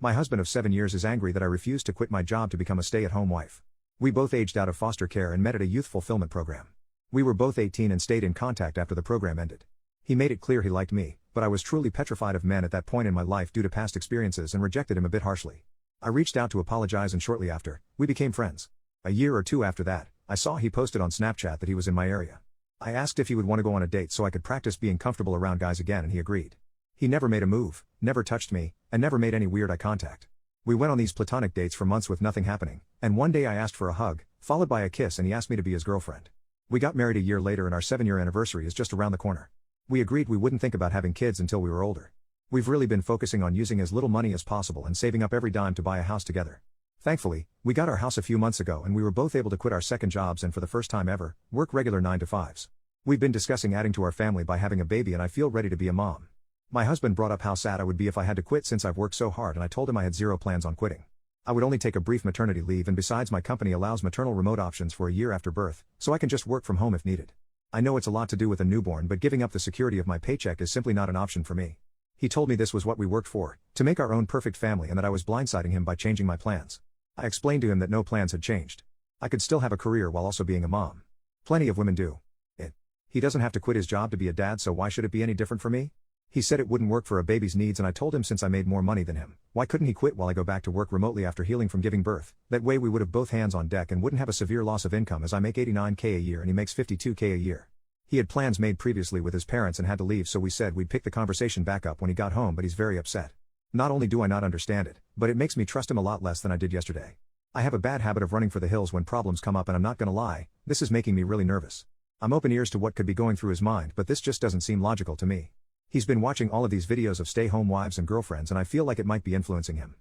My husband of 7 years is angry that I refused to quit my job to become a stay-at-home wife. We both aged out of foster care and met at a youth fulfillment program. We were both 18 and stayed in contact after the program ended. He made it clear he liked me, but I was truly petrified of men at that point in my life due to past experiences and rejected him a bit harshly. I reached out to apologize and shortly after, we became friends. A year or two after that, I saw he posted on Snapchat that he was in my area. I asked if he would want to go on a date so I could practice being comfortable around guys again and he agreed. He never made a move, never touched me, and never made any weird eye contact. We went on these platonic dates for months with nothing happening, and one day I asked for a hug, followed by a kiss and he asked me to be his girlfriend. We got married a year later and our 7-year anniversary is just around the corner. We agreed we wouldn't think about having kids until we were older. We've really been focusing on using as little money as possible and saving up every dime to buy a house together. Thankfully, we got our house a few months ago and we were both able to quit our second jobs and for the first time ever, work regular 9-to-5s. We've been discussing adding to our family by having a baby and I feel ready to be a mom. My husband brought up how sad I would be if I had to quit since I've worked so hard and I told him I had zero plans on quitting. I would only take a brief maternity leave and besides my company allows maternal remote options for a year after birth, so I can just work from home if needed. I know it's a lot to do with a newborn but giving up the security of my paycheck is simply not an option for me. He told me this was what we worked for, to make our own perfect family and that I was blindsiding him by changing my plans. I explained to him that no plans had changed. I could still have a career while also being a mom. Plenty of women do. He doesn't have to quit his job to be a dad so why should it be any different for me? He said it wouldn't work for a baby's needs and I told him since I made more money than him, why couldn't he quit while I go back to work remotely after healing from giving birth? That way we would have both hands on deck and wouldn't have a severe loss of income as I make $89K a year and he makes $52K a year. He had plans made previously with his parents and had to leave so we said we'd pick the conversation back up when he got home but he's very upset. Not only do I not understand it, but it makes me trust him a lot less than I did yesterday. I have a bad habit of running for the hills when problems come up and I'm not gonna lie, this is making me really nervous. I'm open ears to what could be going through his mind but this just doesn't seem logical to me. He's been watching all of these videos of stay-home wives and girlfriends and I feel like it might be influencing him.